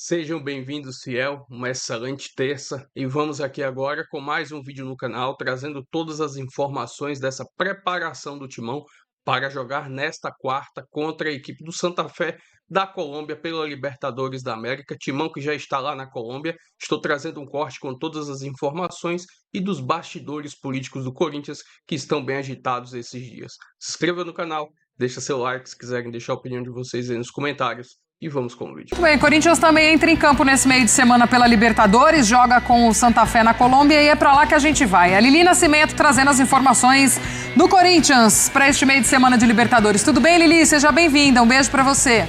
Sejam bem-vindos, fiel, uma excelente terça e vamos aqui agora com mais um vídeo no canal, trazendo todas as informações dessa preparação do Timão para jogar nesta quarta contra a equipe do Santa Fé da Colômbia pela Libertadores da América. Timão que já está lá na Colômbia. Estou trazendo um corte com todas as informações e dos bastidores políticos do Corinthians que estão bem agitados esses dias. Se inscreva no canal, deixa seu like se quiserem deixar a opinião de vocês aí nos comentários. E vamos com o vídeo. Muito bem, Corinthians também entra em campo nesse meio de semana pela Libertadores, joga com o Santa Fé na Colômbia e é pra lá que a gente vai. A Lili Nascimento trazendo as informações do Corinthians para este meio de semana de Libertadores. Tudo bem, Lili? Seja bem-vinda. Um beijo pra você.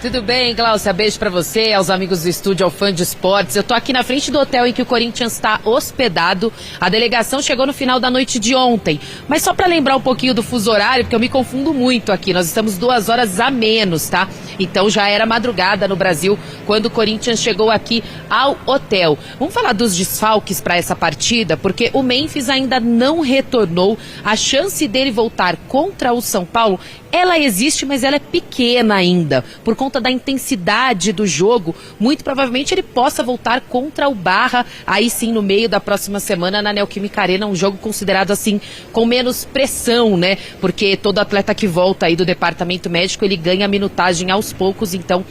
Tudo bem, Glaucia? Beijo pra você, aos amigos do estúdio, ao fã de esportes. Eu tô aqui na frente do hotel em que o Corinthians está hospedado. A delegação chegou no final da noite de ontem. Mas só pra lembrar um pouquinho do fuso horário, porque eu me confundo muito aqui. Nós estamos 2 horas a menos, tá? Então já era madrugada no Brasil quando o Corinthians chegou aqui ao hotel. Vamos falar dos desfalques pra essa partida, porque o Memphis ainda não retornou. A chance dele voltar contra o São Paulo, ela existe, mas ela é pequena ainda. Por conta da intensidade do jogo, muito provavelmente ele possa voltar contra o Barra, aí sim no meio da próxima semana na Neoquímica Arena, um jogo considerado assim, com menos pressão, né? Porque todo atleta que volta aí do departamento médico, ele ganha minutagem aos poucos, então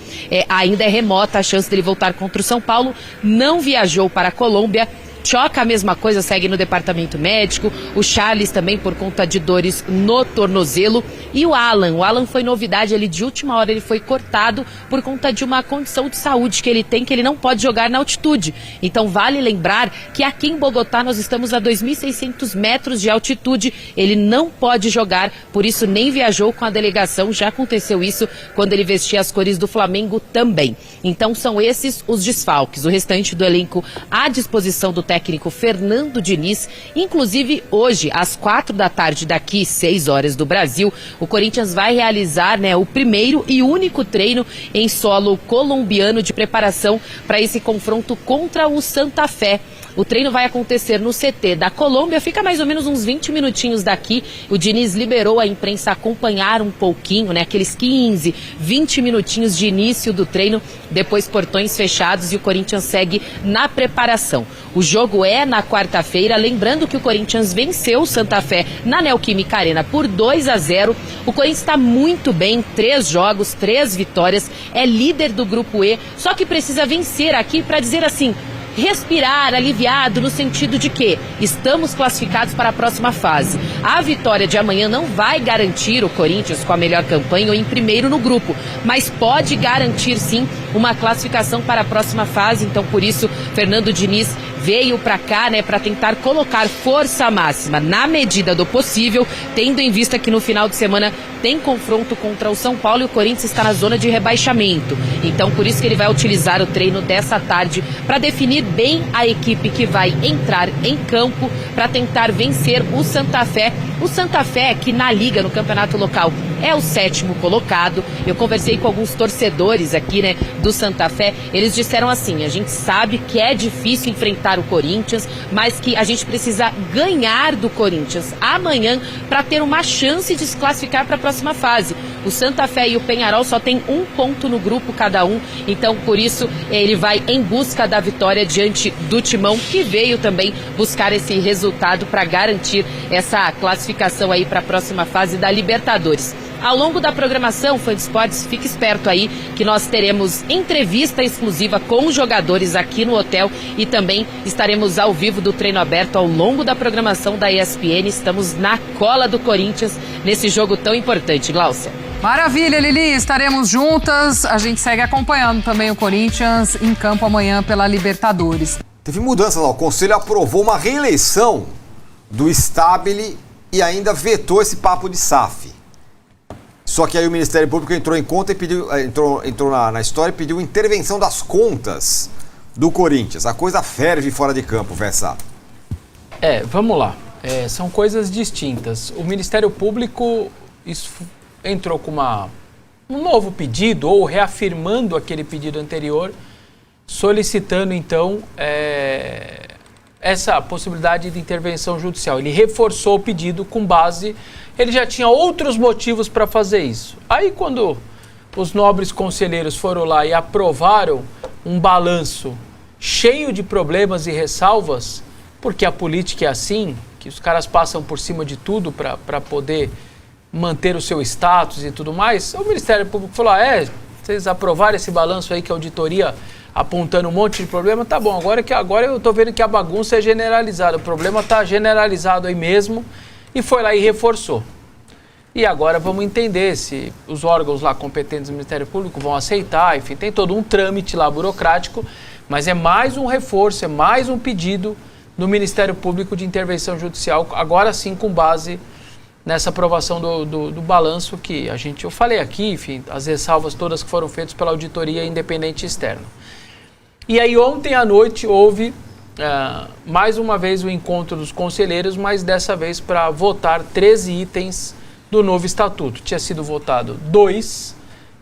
ainda é remota a chance dele voltar contra o São Paulo. Não viajou para a Colômbia. Choca a mesma coisa, segue no departamento médico. O Charles também por conta de dores no tornozelo. E o Alan foi novidade, ele de última hora ele foi cortado por conta de uma condição de saúde que ele tem, que ele não pode jogar na altitude. Então vale lembrar que aqui em Bogotá nós estamos a 2.600 metros de altitude, ele não pode jogar, por isso nem viajou com a delegação. Já aconteceu isso quando ele vestia as cores do Flamengo também. Então são esses os desfalques, o restante do elenco à disposição do técnico Fernando Diniz. Inclusive hoje, às 4 da tarde daqui, 6 horas do Brasil, o Corinthians vai realizar, o primeiro e único treino em solo colombiano de preparação para esse confronto contra o Santa Fé. O treino vai acontecer no CT da Colômbia, fica mais ou menos uns 20 minutinhos daqui. O Diniz liberou a imprensa a acompanhar um pouquinho, aqueles 15, 20 minutinhos de início do treino, depois portões fechados e o Corinthians segue na preparação. O jogo é na quarta-feira, lembrando que o Corinthians venceu o Santa Fé na Neoquímica Arena por 2-0. O Corinthians está muito bem, 3 jogos, 3 vitórias, é líder do grupo E, só que precisa vencer aqui para dizer assim, respirar, aliviado, no sentido de que estamos classificados para a próxima fase. A vitória de amanhã não vai garantir o Corinthians com a melhor campanha ou em primeiro no grupo, mas pode garantir sim uma classificação para a próxima fase. Então por isso Fernando Diniz veio para cá, para tentar colocar força máxima na medida do possível, tendo em vista que no final de semana tem confronto contra o São Paulo e o Corinthians está na zona de rebaixamento. Então por isso que ele vai utilizar o treino dessa tarde para definir bem a equipe que vai entrar em campo para tentar vencer o Santa Fé. O Santa Fé, que na liga, no campeonato local, é o 7º colocado. Eu conversei com alguns torcedores aqui, do Santa Fé. Eles disseram assim, a gente sabe que é difícil enfrentar o Corinthians, mas que a gente precisa ganhar do Corinthians amanhã para ter uma chance de se classificar para a próxima fase. O Santa Fé e o Peñarol só tem 1 ponto no grupo cada um, então por isso ele vai em busca da vitória diante do Timão, que veio também buscar esse resultado para garantir essa classificação aí para a próxima fase da Libertadores. Ao longo da programação, fã de esportes, fique esperto aí que nós teremos entrevista exclusiva com os jogadores aqui no hotel e também estaremos ao vivo do treino aberto ao longo da programação da ESPN. Estamos na cola do Corinthians nesse jogo tão importante, Glaucia. Maravilha, Lili, estaremos juntas. A gente segue acompanhando também o Corinthians em campo amanhã pela Libertadores. Teve mudanças lá, o Conselho aprovou uma reeleição do Stabile e ainda vetou esse papo de SAF. Só que aí o Ministério Público entrou em conta e pediu, entrou na história e pediu intervenção das contas do Corinthians. A coisa ferve fora de campo, Vessa. Vamos lá. São coisas distintas. O Ministério Público entrou com um novo pedido, ou reafirmando aquele pedido anterior, solicitando então essa possibilidade de intervenção judicial. Ele reforçou o pedido com base... Ele já tinha outros motivos para fazer isso. Aí quando os nobres conselheiros foram lá e aprovaram um balanço cheio de problemas e ressalvas, porque a política é assim, que os caras passam por cima de tudo para poder manter o seu status e tudo mais, o Ministério Público falou, vocês aprovaram esse balanço aí que a auditoria apontando um monte de problema, tá bom, agora eu tô vendo que a bagunça é generalizada, o problema tá generalizado aí mesmo, e foi lá e reforçou. E agora vamos entender se os órgãos lá competentes do Ministério Público vão aceitar, enfim, tem todo um trâmite lá burocrático, mas é mais um reforço, é mais um pedido do Ministério Público de intervenção judicial, agora sim com base nessa aprovação do balanço que eu falei aqui, enfim, as ressalvas todas que foram feitas pela auditoria independente externa. E aí ontem à noite houve mais uma vez o encontro dos conselheiros, mas dessa vez para votar 13 itens do novo estatuto. Tinha sido votado 2,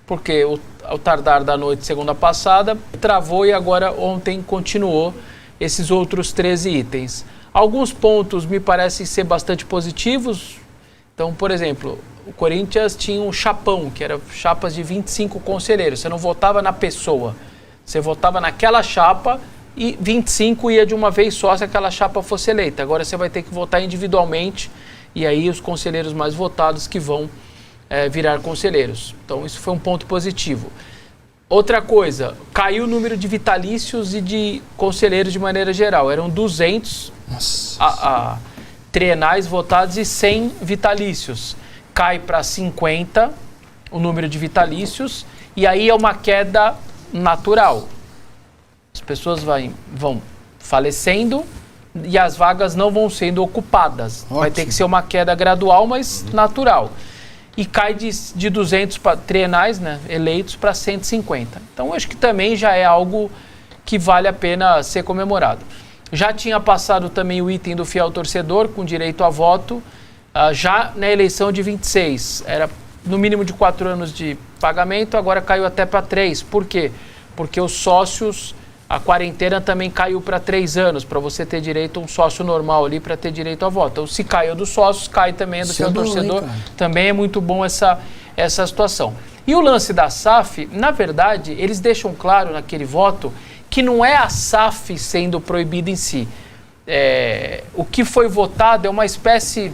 porque ao tardar da noite segunda passada travou e agora ontem continuou esses outros 13 itens. Alguns pontos me parecem ser bastante positivos. Então, por exemplo, o Corinthians tinha um chapão, que era chapas de 25 conselheiros. Você não votava na pessoa, você votava naquela chapa e 25 ia de uma vez só se aquela chapa fosse eleita. Agora você vai ter que votar individualmente e aí os conselheiros mais votados que vão virar conselheiros. Então, isso foi um ponto positivo. Outra coisa, caiu o número de vitalícios e de conselheiros de maneira geral. Eram 200 trienais votados e 100 vitalícios. Cai para 50 o número de vitalícios e aí é uma queda natural. As pessoas vão falecendo e as vagas não vão sendo ocupadas. Ótimo. Vai ter que ser uma queda gradual, mas natural. E cai de 200 trienais, né, eleitos para 150. Então, acho que também já é algo que vale a pena ser comemorado. Já tinha passado também o item do fiel torcedor, com direito a voto, já na eleição de 26. Era no mínimo de 4 anos de pagamento, agora caiu até para 3. Por quê? Porque os sócios, a quarentena também caiu para 3 anos, para você ter direito a um sócio normal ali, para ter direito a voto. Então, se caiu dos sócios, cai também do fiel torcedor. Também é muito bom essa situação. E o lance da SAF, na verdade, eles deixam claro naquele voto que não é a SAF sendo proibida em si. O que foi votado é uma espécie,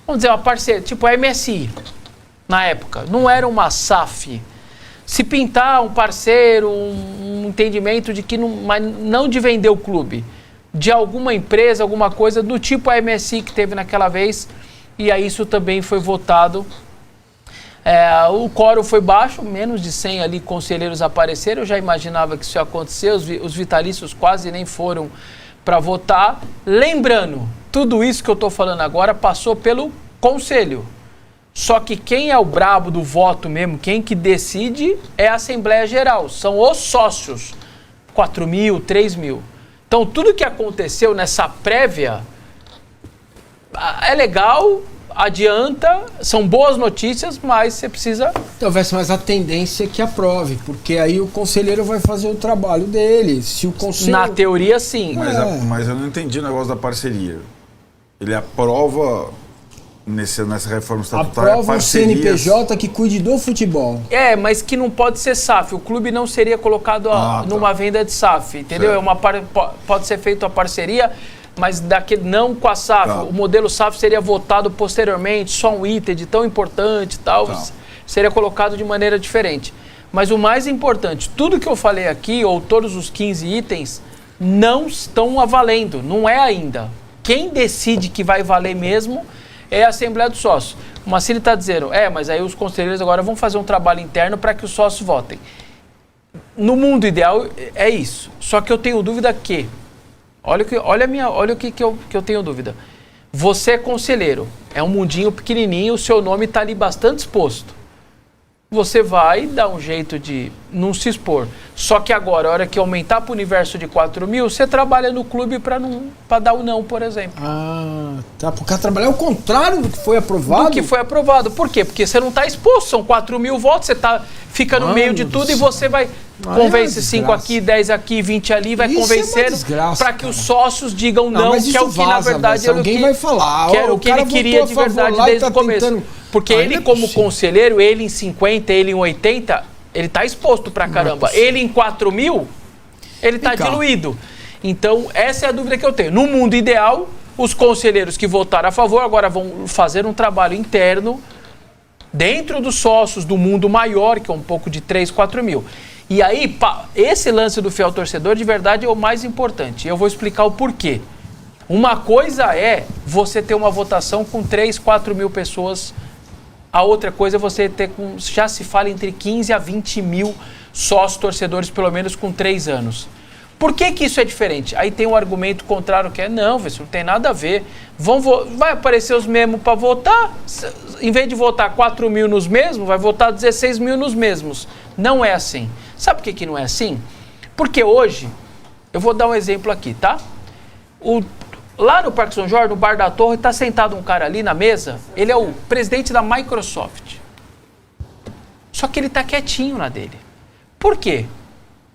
vamos dizer, uma parceria, tipo a MSI, na época. Não era uma SAF. Se pintar um parceiro, um entendimento de que mas não de vender o clube, de alguma empresa, alguma coisa do tipo a MSI que teve naquela vez, e aí isso também foi votado. O quórum foi baixo, menos de 100 ali conselheiros apareceram, eu já imaginava que isso ia acontecer, os vitalícios quase nem foram para votar. Lembrando, tudo isso que eu estou falando agora passou pelo conselho. Só que quem é o brabo do voto mesmo, quem que decide é a Assembleia Geral, são os sócios, 4 mil, 3 mil. Então tudo que aconteceu nessa prévia é legal, adianta, são boas notícias, mas você precisa... Talvez, mas a tendência é que aprove, porque aí o conselheiro vai fazer o trabalho dele. Se o conselheiro... Na teoria, sim. Mas eu não entendi o negócio da parceria. Ele aprova... Nessa reforma estatutária, aprova o CNPJ que cuide do futebol. Mas que não pode ser SAF. O clube não seria colocado numa venda de SAF, entendeu? Pode ser feita a parceria, mas não com a SAF. Tá. O modelo SAF seria votado posteriormente, só um item de tão importante e tal. Tá. Seria colocado de maneira diferente. Mas o mais importante, tudo que eu falei aqui, ou todos os 15 itens, não estão valendo. Não é ainda. Quem decide que vai valer mesmo é a Assembleia dos Sócios. O Massini está dizendo, mas aí os conselheiros agora vão fazer um trabalho interno para que os sócios votem. No mundo ideal é isso. Só que eu tenho dúvida que, olha o que eu tenho dúvida. Você é conselheiro, é um mundinho pequenininho, o seu nome está ali bastante exposto. Você vai dar um jeito de não se expor. Só que agora, a hora que aumentar para o universo de 4 mil, você trabalha no clube para dar o não, por exemplo. Tá. Porque trabalhar o contrário do que foi aprovado? Do que foi aprovado. Por quê? Porque você não está exposto, são 4 mil votos, você fica no meio de tudo e você vai... Convence 5 aqui, 10 aqui, 20 ali, vai convencendo para que os sócios digam não, que é o que na verdade era alguém vai falar. Que era o que ele queria de verdade desde o começo. Porque ele, como conselheiro, ele em 50, ele em 80, ele tá exposto pra caramba. Ele em 4 mil, ele tá diluído. Então, essa é a dúvida que eu tenho. No mundo ideal, os conselheiros que votaram a favor agora vão fazer um trabalho interno dentro dos sócios do mundo maior, que é um pouco de 3, 4 mil. E aí, esse lance do fiel torcedor, de verdade, é o mais importante. Eu vou explicar o porquê. Uma coisa é você ter uma votação com 3, 4 mil pessoas. A outra coisa é você ter, já se fala, entre 15 a 20 mil sócios torcedores, pelo menos com 3 anos. Por que isso é diferente? Aí tem um argumento contrário que é, não tem nada a ver. Vai aparecer os mesmos para votar, em vez de votar 4 mil nos mesmos, vai votar 16 mil nos mesmos. Não é assim. Sabe por que não é assim? Porque hoje, eu vou dar um exemplo aqui, tá? Lá no Parque São Jorge, no Bar da Torre, está sentado um cara ali na mesa, ele é o presidente da Microsoft. Só que ele está quietinho na dele. Por quê?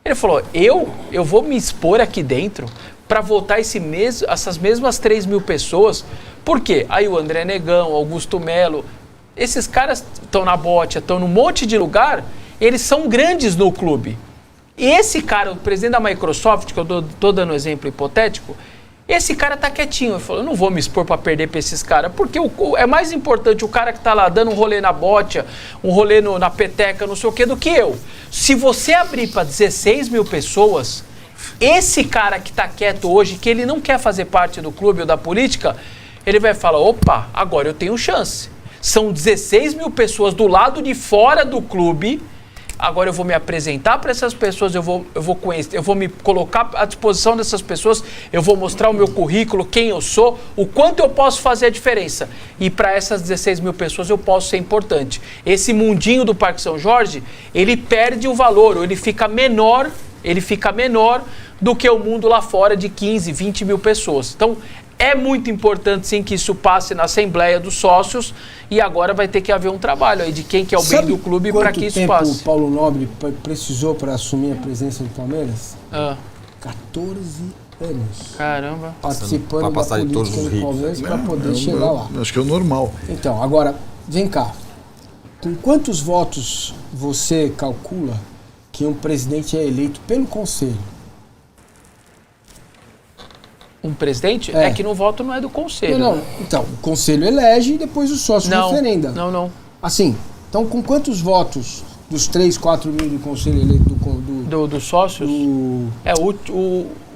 Ele falou, eu vou me expor aqui dentro para votar essas mesmas 3 mil pessoas. Por quê? Aí o André Negão, Augusto Melo, esses caras estão na Botia, estão num monte de lugar, eles são grandes no clube. E esse cara, o presidente da Microsoft, que eu estou dando um exemplo hipotético, esse cara tá quietinho. Ele falou, eu não vou me expor para perder para esses caras, porque é mais importante o cara que tá lá dando um rolê na Botia, um rolê na peteca, não sei o que, do que eu. Se você abrir para 16 mil pessoas, esse cara que tá quieto hoje, que ele não quer fazer parte do clube ou da política, ele vai falar, opa, agora eu tenho chance. São 16 mil pessoas do lado de fora do clube. Agora eu vou me apresentar para essas pessoas, eu vou conhecer, eu vou me colocar à disposição dessas pessoas, eu vou mostrar o meu currículo, quem eu sou, o quanto eu posso fazer a diferença. E para essas 16 mil pessoas eu posso ser importante. Esse mundinho do Parque São Jorge, ele perde o valor, ou ele fica menor do que o mundo lá fora de 15, 20 mil pessoas. Então, é muito importante, sim, que isso passe na Assembleia dos Sócios e agora vai ter que haver um trabalho aí de quem que é o bem do clube para que isso passe. Quanto tempo o Paulo Nobre precisou para assumir a presença do Palmeiras? 14 anos. Caramba. Participando da política do Palmeiras para poder chegar lá. Acho que é o normal. Então, agora, vem cá. Com quantos votos você calcula que um presidente é eleito pelo Conselho? Um presidente? É que no voto não é do Conselho. Não. Então, o Conselho elege e depois o sócio referenda. Não. Assim, então com quantos votos dos 3, 4 mil do Conselho eleito dos sócios?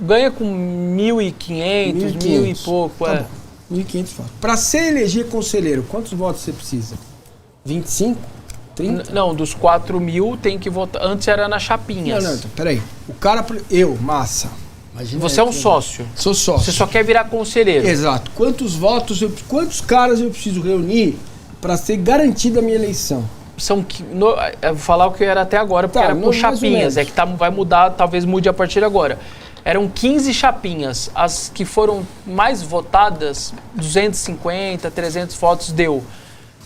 Ganha com 1.500, 1.000 e pouco. Tá bom. 1.500 votos. Para se eleger conselheiro, quantos votos você precisa? 25? 30? Não, dos 4 mil tem que votar. Antes era nas chapinhas. Não, então, peraí. O cara, Massa. Imagina você é um sócio. Sou sócio. Você só quer virar conselheiro. Exato. Quantos caras eu preciso reunir para ser garantida a minha eleição? Eu vou falar o que era até agora, porque era com chapinhas. É que vai mudar, talvez mude a partir de agora. Eram 15 chapinhas. As que foram mais votadas, 250, 300 votos deu.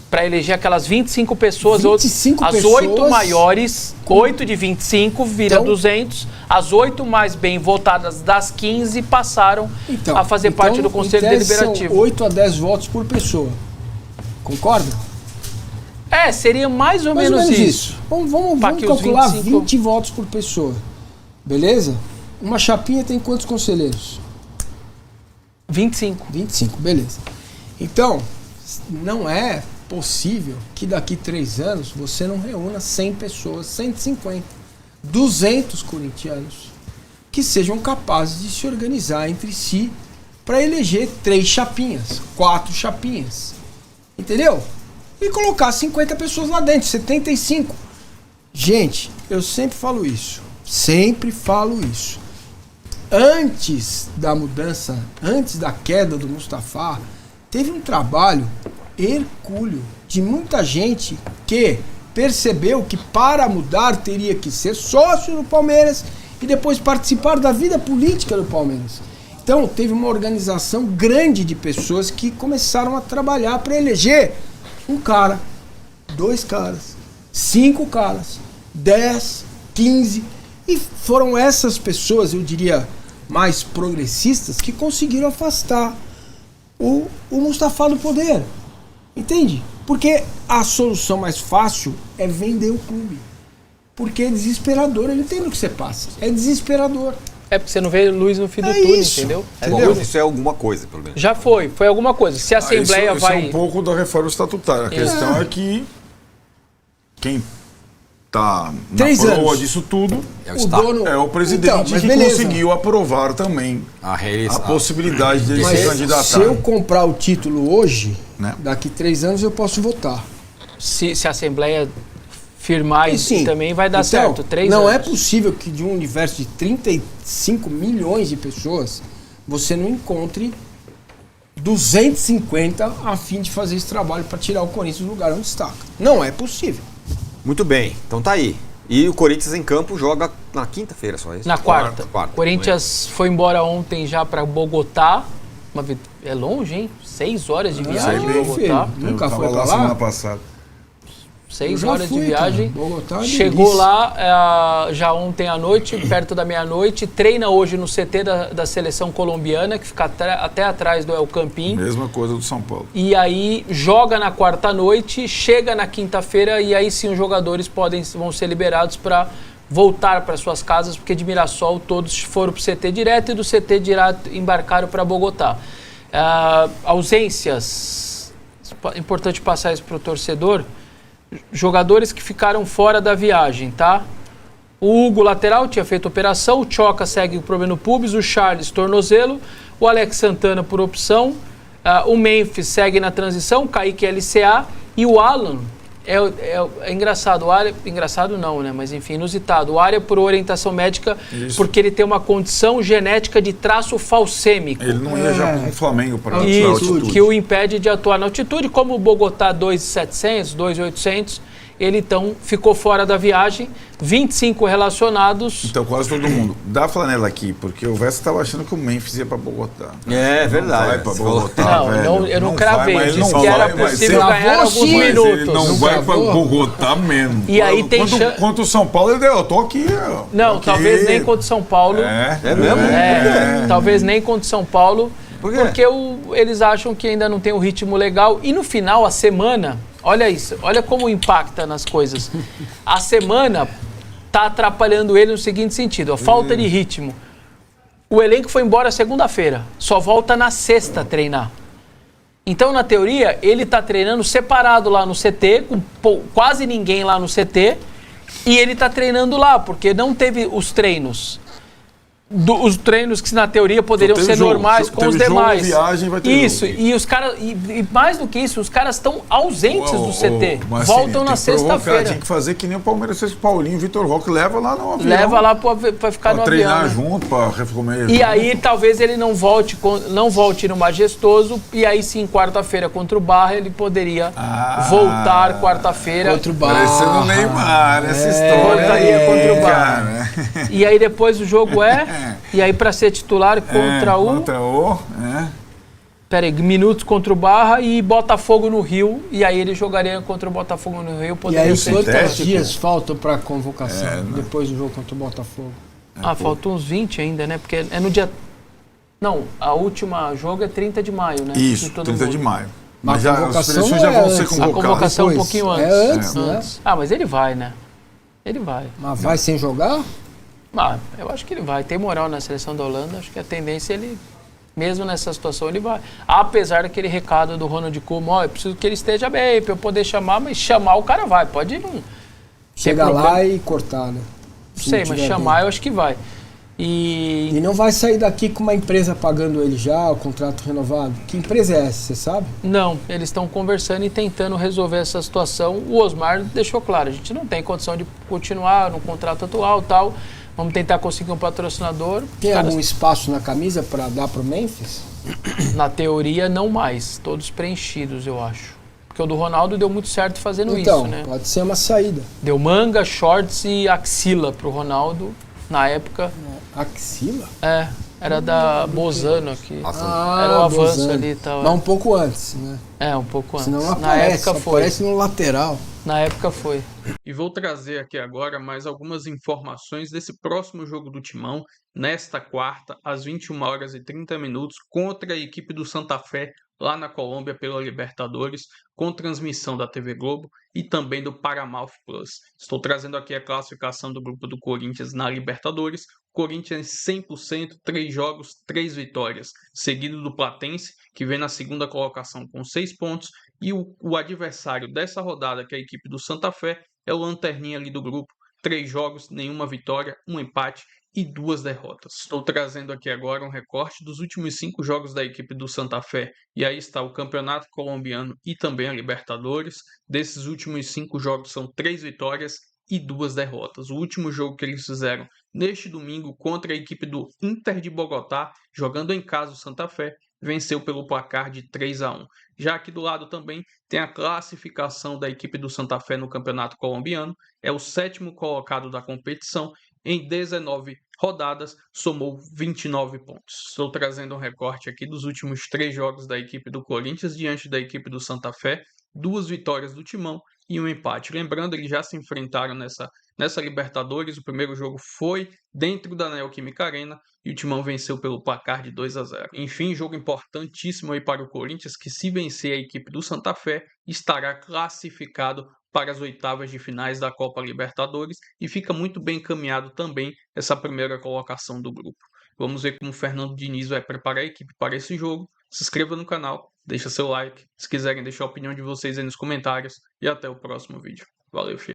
Para eleger aquelas 25 pessoas, 25 as 8 maiores, 8 de 25 vira 200, as 8 mais bem votadas das 15 passaram a fazer parte do Conselho Deliberativo. São 8 a 10 votos por pessoa. Concorda? Seria mais ou menos isso. Vamos calcular 20 votos por pessoa. Beleza? Uma chapinha tem quantos conselheiros? 25. 25, beleza. Então, não é possível que daqui 3 anos você não reúna 100 pessoas, 150, 200 corintianos que sejam capazes de se organizar entre si para eleger 3 chapinhas, 4 chapinhas, entendeu? E colocar 50 pessoas lá dentro, 75. Gente, eu sempre falo isso. Antes da mudança, antes da queda do Mustafa, teve um trabalho hercúleo de muita gente que percebeu que para mudar teria que ser sócio do Palmeiras e depois participar da vida política do Palmeiras. Então teve uma organização grande de pessoas que começaram a trabalhar para eleger um cara, 2 caras, 5 caras, 10, 15, e foram essas pessoas, eu diria, mais progressistas que conseguiram afastar o Mustafa do poder. Entende? Porque a solução mais fácil é vender o clube. Porque é desesperador, eu entendo o que você passa. É desesperador. É porque você não vê luz no fim do É túnel, isso. entendeu? Bom, isso é alguma coisa, pelo menos. Já foi alguma coisa. Se a Assembleia isso vai... é um pouco da reforma estatutária. A questão é que quem está na 3 proa anos. disso tudo É o Estado. é o presidente Então, mas que beleza. conseguiu aprovar também A a reeleição. possibilidade de ele Mas se candidatar. se eu comprar o título hoje, Né? daqui 3 anos eu posso votar. Se a Assembleia firmar E isso sim. também vai dar Então, certo. 3 não anos. é possível que de um universo de 35 milhões de pessoas, você não encontre 250 a fim de fazer esse trabalho para tirar o Corinthians do lugar onde está. Não é possível. Muito bem, então tá aí. E o Corinthians em campo joga na quinta-feira só, é isso? Na quarta. Quarta. Corinthians foi embora ontem já para Bogotá. É longe, hein? 6 horas de viagem de bem, Bogotá. filho. Nunca Eu foi tava pra lá lá? semana passada. 6 Eu já horas fui, de viagem. cara. Bogotá é uma Chegou delícia. lá já ontem à noite, perto da meia-noite. Treina hoje no CT da seleção colombiana, que fica até atrás do El Campín. Mesma coisa do São Paulo. E aí joga na quarta-noite, chega na quinta-feira e aí sim os jogadores vão ser liberados para voltar para suas casas, porque de Mirassol todos foram para o CT direto e do CT direto embarcaram para Bogotá. Ausências, importante passar isso para o torcedor. Jogadores que ficaram fora da viagem, tá? O Hugo, lateral, tinha feito operação. O Choca segue o problema no pubis. O Charles, tornozelo. O Alex Santana, por opção. O Memphis segue na transição. O Kaique, LCA. E o Alan, é engraçado. O Área, engraçado não, né? Mas enfim, inusitado. O Área por orientação médica, Isso. porque ele tem uma condição genética de traço falcêmico. Ele não ia já com o Flamengo para Isso, altitude. que o impede de atuar na altitude. Como o Bogotá 2.700, 2.800, ele então ficou fora da viagem. 25 relacionados. Então quase todo mundo. Dá a flanela aqui, porque o Vesta estava achando que o Memphis ia para Bogotá. É Não verdade. vai para Você falou. Bogotá, Não, velho. eu não vai, cravei, mas disse não que era vai, mas possível você- ganhar Gravou, alguns sim. Mas minutos. ele não Não vai para gravou? Bogotá mesmo. E aí tem Quanto o São Paulo, ele deu, eu tô aqui. ó. Não, Aqui. talvez nem contra o São Paulo. É mesmo? Talvez nem contra o São Paulo. Por quê? Porque eles acham que ainda não tem um ritmo legal. E no final, a semana, olha isso, olha como impacta nas coisas. A semana tá atrapalhando ele no seguinte sentido, a falta de ritmo. O elenco foi embora segunda-feira, só volta na sexta treinar. Então, na teoria, ele tá treinando separado lá no CT, com quase ninguém lá no CT, e ele tá treinando lá, porque não teve os treinos. Os treinos que na teoria poderiam Só teve ser jogo. normais Só com os teve jogo, demais. viagem, vai ter isso, jogo. e os caras, e mais do que isso, os caras estão ausentes do CT. Mas, Voltam assim, na tem que provocar, sexta-feira. Tinha que fazer que nem o Palmeiras fez com o Paulinho, o Vitor Roque leva lá no avião. Leva lá pra ficar no pra treinar avião. Né? junto, pra recomer. E aí talvez ele não volte no Majestoso, e aí sim, quarta-feira contra o Barra, ele poderia voltar quarta-feira. Contra o Barra. Parecendo o Neymar, essa história. Voltaria aí, contra o Barra. cara. E aí depois o jogo e aí pra ser titular contra o... Contra o. Peraí, minutos contra o Barra e Botafogo no Rio. E aí ele jogaria contra o Botafogo no Rio. E Poderia aí, ser. quantos sintético. dias faltam para convocação depois do jogo contra o Botafogo? Faltam uns 20 ainda, né? Porque é no dia... Não, a última jogo é 30 de maio, né? Isso, De todo 30 de mundo. maio. Mas Mas já, a as convocação seleções não já é vão ser antes. A convocadas. convocação um Depois. pouquinho É antes. antes, né? Ah, mas ele vai, né? Ele vai. Mas vai sem jogar? Ah, eu acho que ele vai. Tem moral na seleção da Holanda. Acho que a tendência é ele... Mesmo nessa situação, ele vai. Apesar daquele recado do Ronald Koeman, ó, eu preciso que ele esteja bem para eu poder chamar, mas chamar o cara vai. Pode não. Chegar problema. lá e cortar, né? Não sei, mas chamar eu acho que vai. E não vai sair daqui com uma empresa pagando ele já, o contrato renovado? Que empresa é essa, você sabe? Não, eles estão conversando e tentando resolver essa situação. O Osmar deixou claro, a gente não tem condição de continuar no contrato atual e tal. Vamos tentar conseguir um patrocinador. Tem Os caras, algum espaço na camisa para dar pro Memphis? na teoria, não mais. Todos preenchidos, eu acho. Porque o do Ronaldo deu muito certo fazendo Então, isso, né? pode ser uma saída. Deu manga, shorts e axila pro Ronaldo. Na época, Axila? era da Bozano aqui. Ah, Era o avanço Bozano. ali e tal. Mas um pouco antes, né? Um pouco antes. Senão não Na aparece, época só foi. aparece no lateral. Na época foi. E vou trazer aqui agora mais algumas informações desse próximo jogo do Timão, nesta quarta, às 21h30, contra a equipe do Santa Fé, lá na Colômbia pela Libertadores, com transmissão da TV Globo e também do Paramount Plus. Estou trazendo aqui a classificação do grupo do Corinthians na Libertadores. Corinthians 100%, 3 jogos, 3 vitórias, seguido do Platense, que vem na segunda colocação com 6 pontos, e o adversário dessa rodada, que é a equipe do Santa Fé, é o lanterninha ali do grupo, 3 jogos, nenhuma vitória, um empate e 2 derrotas. Estou trazendo aqui agora um recorte dos últimos 5 jogos da equipe do Santa Fé, e aí está o Campeonato Colombiano e também a Libertadores. Desses últimos 5 jogos são 3 vitórias e 2 derrotas. O último jogo que eles fizeram neste domingo contra a equipe do Inter de Bogotá, jogando em casa o Santa Fé, venceu pelo placar de 3-1. Já aqui do lado também tem a classificação da equipe do Santa Fé no Campeonato Colombiano, é o 7º colocado da competição, em 19 rodadas, somou 29 pontos. Estou trazendo um recorte aqui dos últimos 3 jogos da equipe do Corinthians diante da equipe do Santa Fé, 2 vitórias do Timão e um empate. Lembrando, eles já se enfrentaram nessa Libertadores. O primeiro jogo foi dentro da Neoquímica Arena e o Timão venceu pelo placar de 2-0. Enfim, jogo importantíssimo aí para o Corinthians, que se vencer a equipe do Santa Fé, estará classificado para as oitavas de finais da Copa Libertadores e fica muito bem encaminhado também essa primeira colocação do grupo. Vamos ver como o Fernando Diniz vai preparar a equipe para esse jogo. Se inscreva no canal, deixa seu like, se quiserem deixar a opinião de vocês aí nos comentários e até o próximo vídeo. Valeu, filho.